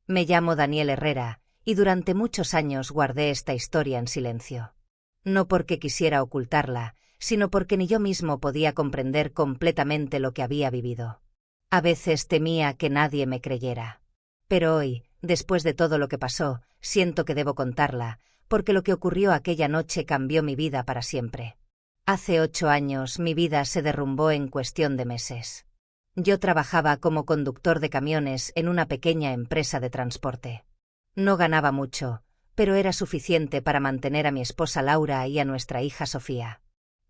Me llamo Daniel Herrera, y durante muchos años guardé esta historia en silencio. No porque quisiera ocultarla, sino porque ni yo mismo podía comprender completamente lo que había vivido. A veces temía que nadie me creyera. Pero hoy, después de todo lo que pasó, siento que debo contarla, porque lo que ocurrió aquella noche cambió mi vida para siempre. Hace 8 años mi vida se derrumbó en cuestión de meses. Yo trabajaba como conductor de camiones en una pequeña empresa de transporte. No ganaba mucho, pero era suficiente para mantener a mi esposa Laura y a nuestra hija Sofía.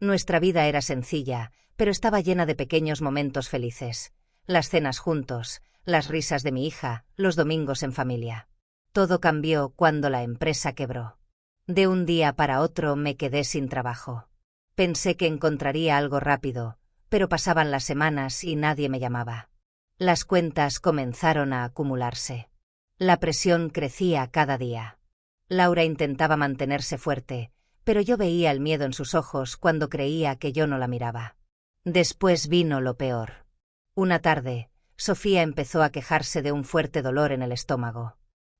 Nuestra vida era sencilla, pero estaba llena de pequeños momentos felices. Las cenas juntos, las risas de mi hija, los domingos en familia. Todo cambió cuando la empresa quebró. De un día para otro me quedé sin trabajo. Pensé que encontraría algo rápido, pero pasaban las semanas y nadie me llamaba. Las cuentas comenzaron a acumularse. La presión crecía cada día. Laura intentaba mantenerse fuerte, pero yo veía el miedo en sus ojos cuando creía que yo no la miraba. Después vino lo peor. Una tarde, Sofía empezó a quejarse de un fuerte dolor en el estómago.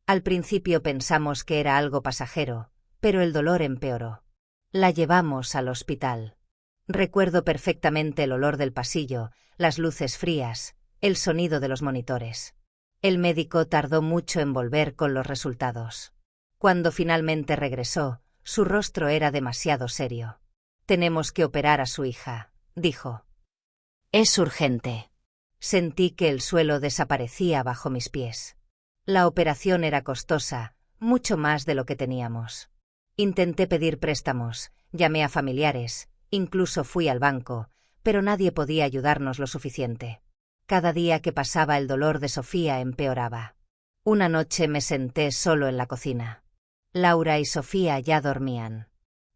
Al principio pensamos que era algo pasajero, pero el dolor empeoró. La llevamos al hospital. Recuerdo perfectamente el olor del pasillo, las luces frías, el sonido de los monitores. El médico tardó mucho en volver con los resultados. Cuando finalmente regresó, su rostro era demasiado serio. «Tenemos que operar a su hija», dijo. «Es urgente». Sentí que el suelo desaparecía bajo mis pies. La operación era costosa, mucho más de lo que teníamos. Intenté pedir préstamos, llamé a familiares, incluso fui al banco, pero nadie podía ayudarnos lo suficiente. Cada día que pasaba el dolor de Sofía empeoraba. Una noche me senté solo en la cocina. Laura y Sofía ya dormían.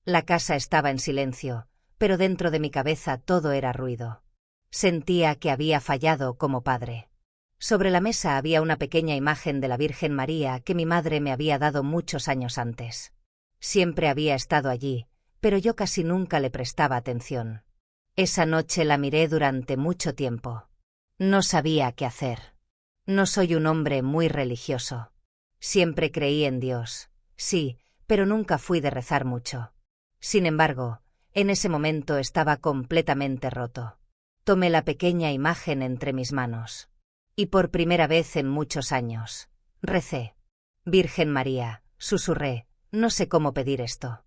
La casa estaba en silencio, pero dentro de mi cabeza todo era ruido. Sentía que había fallado como padre. Sobre la mesa había una pequeña imagen de la Virgen María que mi madre me había dado muchos años antes. Siempre había estado allí, pero yo casi nunca le prestaba atención. Esa noche la miré durante mucho tiempo. No sabía qué hacer. No soy un hombre muy religioso. Siempre creí en Dios, sí, pero nunca fui de rezar mucho. Sin embargo, en ese momento estaba completamente roto. Tomé la pequeña imagen entre mis manos. Y por primera vez en muchos años, recé. «Virgen María», susurré, «no sé cómo pedir esto.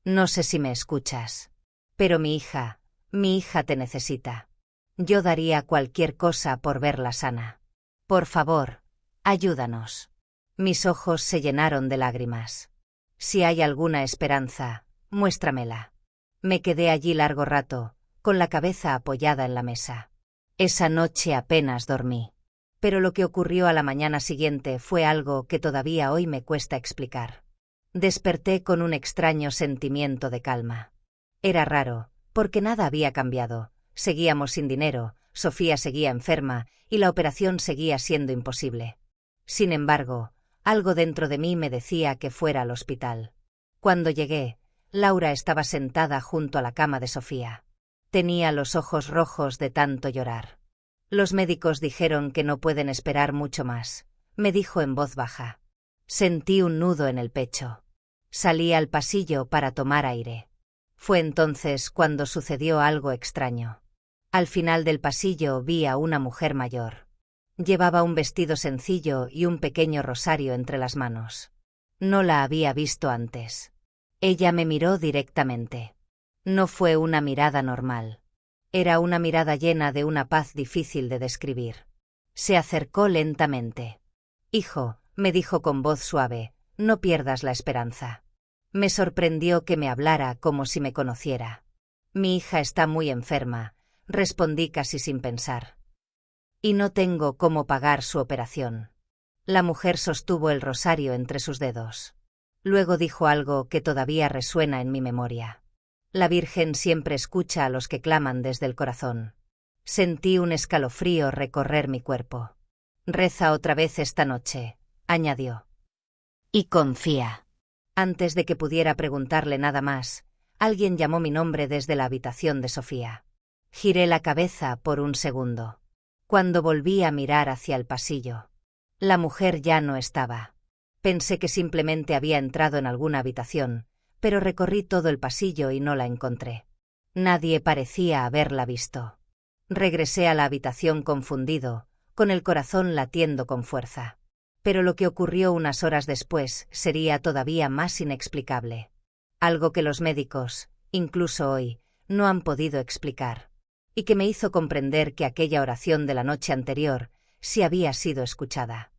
No sé si me escuchas. Pero mi hija te necesita. Yo daría cualquier cosa por verla sana. Por favor, ayúdanos». Mis ojos se llenaron de lágrimas. «Si hay alguna esperanza, muéstramela». Me quedé allí largo rato, con la cabeza apoyada en la mesa. Esa noche apenas dormí. Pero lo que ocurrió a la mañana siguiente fue algo que todavía hoy me cuesta explicar. Desperté con un extraño sentimiento de calma. Era raro, porque nada había cambiado. Seguíamos sin dinero, Sofía seguía enferma y la operación seguía siendo imposible. Sin embargo, algo dentro de mí me decía que fuera al hospital. Cuando llegué, Laura estaba sentada junto a la cama de Sofía. Tenía los ojos rojos de tanto llorar. «Los médicos dijeron que no pueden esperar mucho más», me dijo en voz baja. Sentí un nudo en el pecho. Salí al pasillo para tomar aire. Fue entonces cuando sucedió algo extraño. Al final del pasillo vi a una mujer mayor. Llevaba un vestido sencillo y un pequeño rosario entre las manos. No la había visto antes. Ella me miró directamente. No fue una mirada normal. Era una mirada llena de una paz difícil de describir. Se acercó lentamente. «Hijo», me dijo con voz suave, «no pierdas la esperanza». Me sorprendió que me hablara como si me conociera. «Mi hija está muy enferma», respondí casi sin pensar. «Y no tengo cómo pagar su operación». La mujer sostuvo el rosario entre sus dedos. Luego dijo algo que todavía resuena en mi memoria. «La Virgen siempre escucha a los que claman desde el corazón». Sentí un escalofrío recorrer mi cuerpo. «Reza otra vez esta noche», añadió. «Y confía». Antes de que pudiera preguntarle nada más, alguien llamó mi nombre desde la habitación de Sofía. Giré la cabeza por un segundo. Cuando volví a mirar hacia el pasillo, La mujer ya no estaba. Pensé que simplemente había entrado en alguna habitación, pero recorrí todo el pasillo y no la encontré. Nadie parecía haberla visto. Regresé a la habitación confundido, con el corazón latiendo con fuerza. Pero lo que ocurrió unas horas después sería todavía más inexplicable. Algo que los médicos, incluso hoy, no han podido explicar. Y que me hizo comprender que aquella oración de la noche anterior sí había sido escuchada.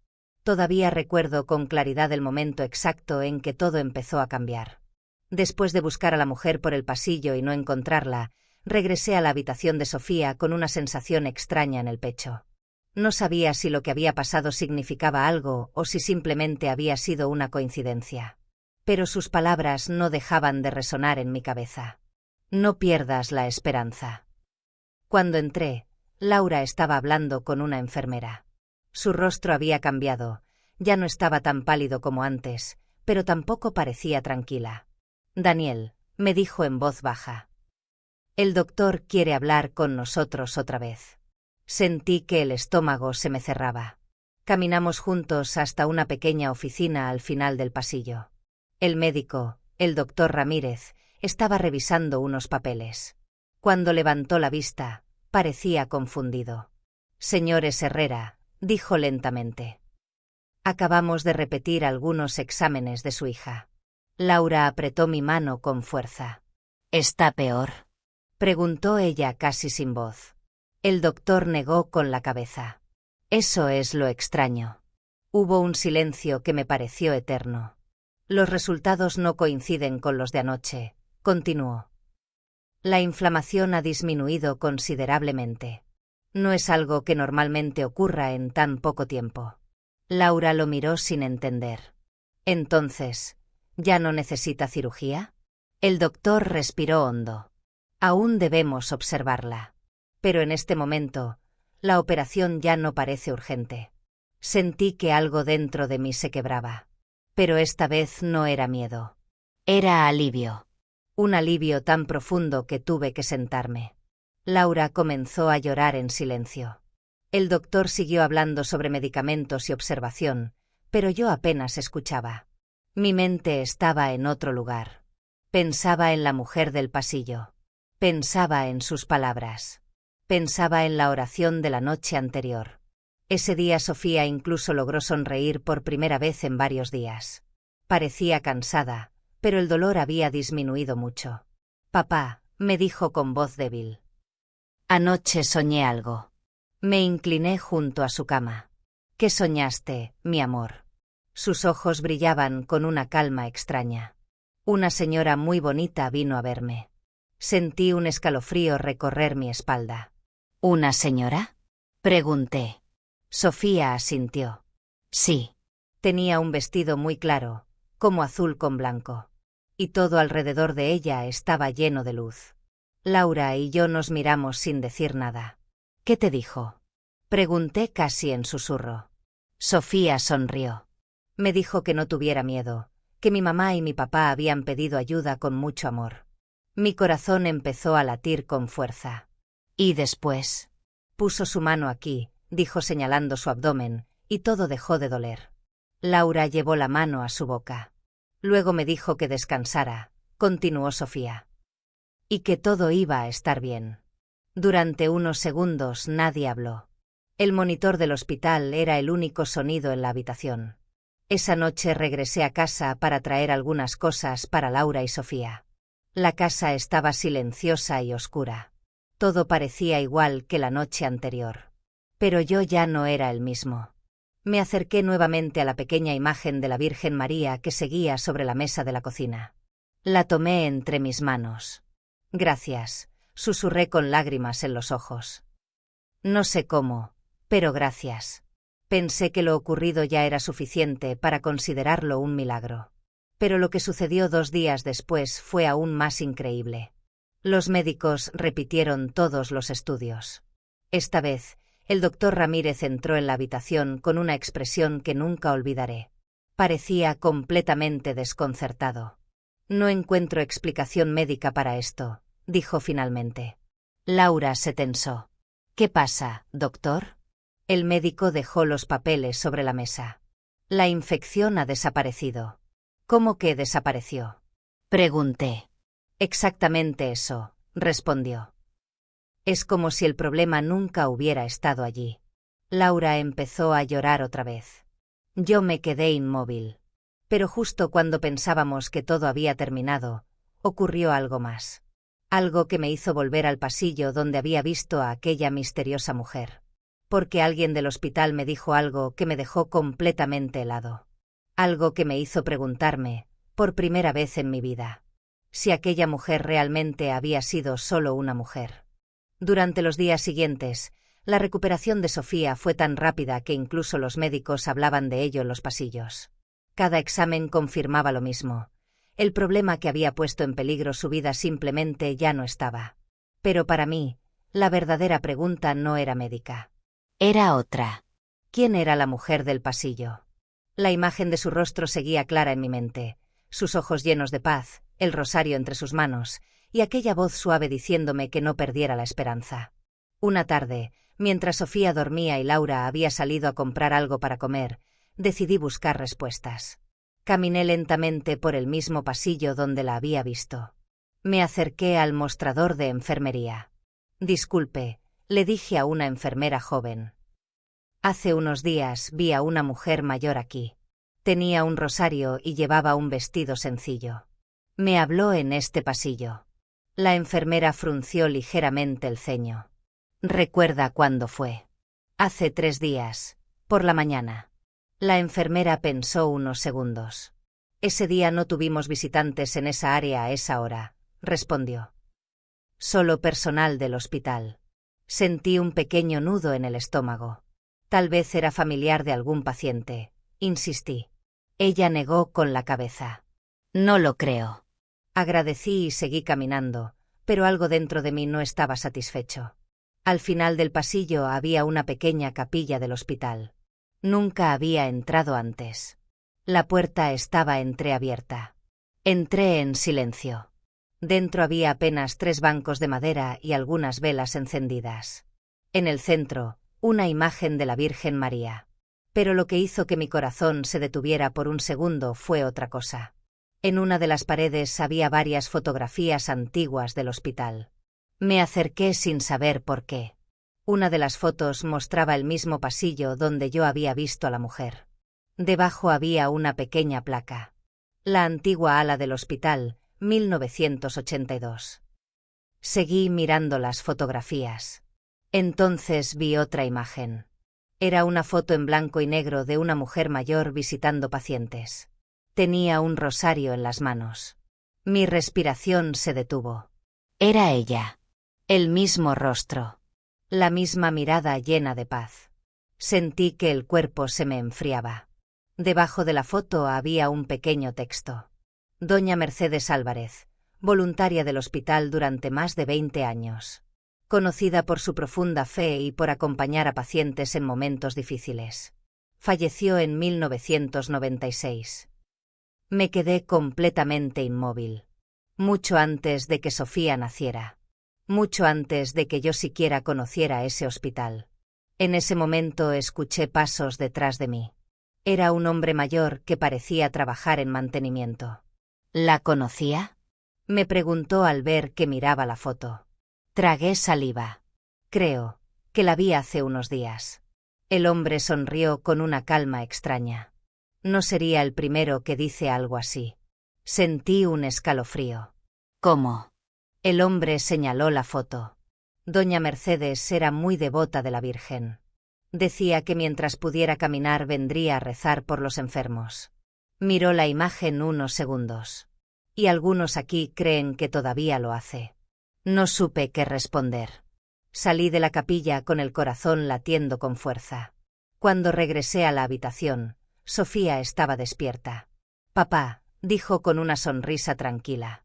Todavía recuerdo con claridad el momento exacto en que todo empezó a cambiar. Después de buscar a la mujer por el pasillo y no encontrarla, regresé a la habitación de Sofía con una sensación extraña en el pecho. No sabía si lo que había pasado significaba algo o si simplemente había sido una coincidencia. Pero sus palabras no dejaban de resonar en mi cabeza. No pierdas la esperanza. Cuando entré, Laura estaba hablando con una enfermera. Su rostro había cambiado, ya no estaba tan pálido como antes, pero tampoco parecía tranquila. Daniel, me dijo en voz baja. El doctor quiere hablar con nosotros otra vez. Sentí que el estómago se me cerraba. Caminamos juntos hasta una pequeña oficina al final del pasillo. El médico, el doctor Ramírez, estaba revisando unos papeles. Cuando levantó la vista, parecía confundido. Señores Herrera, dijo lentamente. Acabamos de repetir algunos exámenes de su hija. Laura apretó mi mano con fuerza. ¿Está peor?, preguntó ella casi sin voz. El doctor negó con la cabeza. Eso es lo extraño. Hubo un silencio que me pareció eterno. Los resultados no coinciden con los de anoche, continuó. La inflamación ha disminuido considerablemente. No es algo que normalmente ocurra en tan poco tiempo. Laura lo miró sin entender. Entonces, ¿ya no necesita cirugía? El doctor respiró hondo. Aún debemos observarla. Pero en este momento, la operación ya no parece urgente. Sentí que algo dentro de mí se quebraba. Pero esta vez no era miedo. Era alivio. Un alivio tan profundo que tuve que sentarme. Laura comenzó a llorar en silencio. El doctor siguió hablando sobre medicamentos y observación, pero yo apenas escuchaba. Mi mente estaba en otro lugar. Pensaba en la mujer del pasillo. Pensaba en sus palabras. Pensaba en la oración de la noche anterior. Ese día Sofía incluso logró sonreír por primera vez en varios días. Parecía cansada, pero el dolor había disminuido mucho. Papá, me dijo con voz débil. Anoche soñé algo. Me incliné junto a su cama. ¿Qué soñaste, mi amor? Sus ojos brillaban con una calma extraña. Una señora muy bonita vino a verme. Sentí un escalofrío recorrer mi espalda. ¿Una señora?, pregunté. Sofía asintió. Sí. Tenía un vestido muy claro, como azul con blanco. Y todo alrededor de ella estaba lleno de luz. Laura y yo nos miramos sin decir nada. ¿Qué te dijo?, pregunté casi en susurro. Sofía sonrió. Me dijo que no tuviera miedo, que mi mamá y mi papá habían pedido ayuda con mucho amor. Mi corazón empezó a latir con fuerza. ¿Y después? Puso su mano aquí, dijo señalando su abdomen, y todo dejó de doler. Laura llevó la mano a su boca. Luego me dijo que descansara, continuó Sofía. Y que todo iba a estar bien. Durante unos segundos nadie habló. El monitor del hospital era el único sonido en la habitación. Esa noche regresé a casa para traer algunas cosas para Laura y Sofía. La casa estaba silenciosa y oscura. Todo parecía igual que la noche anterior. Pero yo ya no era el mismo. Me acerqué nuevamente a la pequeña imagen de la Virgen María que seguía sobre la mesa de la cocina. La tomé entre mis manos. Gracias, susurré con lágrimas en los ojos. No sé cómo, pero gracias. Pensé que lo ocurrido ya era suficiente para considerarlo un milagro. Pero lo que sucedió 2 días después fue aún más increíble. Los médicos repitieron todos los estudios. Esta vez, el doctor Ramírez entró en la habitación con una expresión que nunca olvidaré. Parecía completamente desconcertado. No encuentro explicación médica para esto, dijo finalmente. Laura se tensó. ¿Qué pasa, doctor?, El médico dejó los papeles sobre la mesa. La infección ha desaparecido. ¿Cómo que desapareció? Pregunté. Exactamente eso, respondió. Es como si el problema nunca hubiera estado allí. Laura empezó a llorar otra vez. Yo me quedé inmóvil. Pero justo cuando pensábamos que todo había terminado, ocurrió algo más. Algo que me hizo volver al pasillo donde había visto a aquella misteriosa mujer. Porque alguien del hospital me dijo algo que me dejó completamente helado. Algo que me hizo preguntarme, por primera vez en mi vida, si aquella mujer realmente había sido solo una mujer. Durante los días siguientes, la recuperación de Sofía fue tan rápida que incluso los médicos hablaban de ello en los pasillos. Cada examen confirmaba lo mismo. El problema que había puesto en peligro su vida simplemente ya no estaba. Pero para mí, la verdadera pregunta no era médica. Era otra. ¿Quién era la mujer del pasillo? La imagen de su rostro seguía clara en mi mente, sus ojos llenos de paz, el rosario entre sus manos, y aquella voz suave diciéndome que no perdiera la esperanza. Una tarde, mientras Sofía dormía y Laura había salido a comprar algo para comer, decidí buscar respuestas. Caminé lentamente por el mismo pasillo donde la había visto. Me acerqué al mostrador de enfermería. Disculpe, le dije a una enfermera joven. Hace unos días vi a una mujer mayor aquí. Tenía un rosario y llevaba un vestido sencillo. Me habló en este pasillo. La enfermera frunció ligeramente el ceño. ¿Recuerda cuándo fue? Hace 3 días, por la mañana. La enfermera pensó unos segundos. Ese día no tuvimos visitantes en esa área a esa hora, respondió. Solo personal del hospital. Sentí un pequeño nudo en el estómago. Tal vez era familiar de algún paciente, insistí. Ella negó con la cabeza. No lo creo. Agradecí y seguí caminando, pero algo dentro de mí no estaba satisfecho. Al final del pasillo había una pequeña capilla del hospital. Nunca había entrado antes. La puerta estaba entreabierta. Entré en silencio. Dentro había apenas 3 bancos de madera y algunas velas encendidas. En el centro, una imagen de la Virgen María. Pero lo que hizo que mi corazón se detuviera por un segundo fue otra cosa. En una de las paredes había varias fotografías antiguas del hospital. Me acerqué sin saber por qué. Una de las fotos mostraba el mismo pasillo donde yo había visto a la mujer. Debajo había una pequeña placa. La antigua ala del hospital, 1982. Seguí mirando las fotografías. Entonces vi otra imagen. Era una foto en blanco y negro de una mujer mayor visitando pacientes. Tenía un rosario en las manos. Mi respiración se detuvo. Era ella. El mismo rostro. La misma mirada llena de paz. Sentí que el cuerpo se me enfriaba. Debajo de la foto había un pequeño texto. Doña Mercedes Álvarez, voluntaria del hospital durante más de 20 años. Conocida por su profunda fe y por acompañar a pacientes en momentos difíciles. Falleció en 1996. Me quedé completamente inmóvil. Mucho antes de que Sofía naciera. Mucho antes de que yo siquiera conociera ese hospital. En ese momento escuché pasos detrás de mí. Era un hombre mayor que parecía trabajar en mantenimiento. ¿La conocía? Me preguntó al ver que miraba la foto. Tragué saliva. Creo que la vi hace unos días. El hombre sonrió con una calma extraña. No sería el primero que dice algo así. Sentí un escalofrío. ¿Cómo? El hombre señaló la foto. Doña Mercedes era muy devota de la Virgen. Decía que mientras pudiera caminar vendría a rezar por los enfermos. Miró la imagen unos segundos. Y algunos aquí creen que todavía lo hace. No supe qué responder. Salí de la capilla con el corazón latiendo con fuerza. Cuando regresé a la habitación, Sofía estaba despierta. Papá, dijo con una sonrisa tranquila.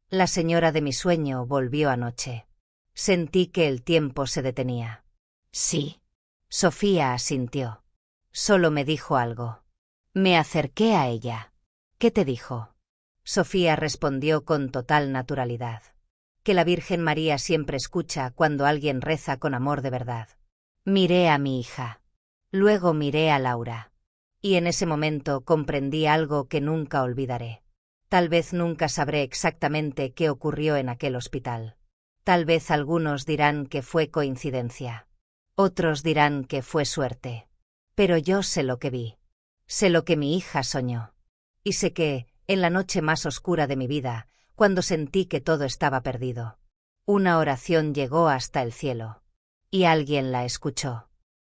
La señora de mi sueño volvió anoche. Sentí que el tiempo se detenía. Sí. Sofía asintió. Solo me dijo algo. Me acerqué a ella. ¿Qué te dijo? Sofía respondió con total naturalidad. Que la Virgen María siempre escucha cuando alguien reza con amor de verdad. Miré a mi hija. Luego miré a Laura. Y en ese momento comprendí algo que nunca olvidaré. Tal vez nunca sabré exactamente qué ocurrió en aquel hospital. Tal vez algunos dirán que fue coincidencia. Otros dirán que fue suerte. Pero yo sé lo que vi. Sé lo que mi hija soñó. Y sé que, en la noche más oscura de mi vida, cuando sentí que todo estaba perdido, una oración llegó hasta el cielo. Y alguien la escuchó.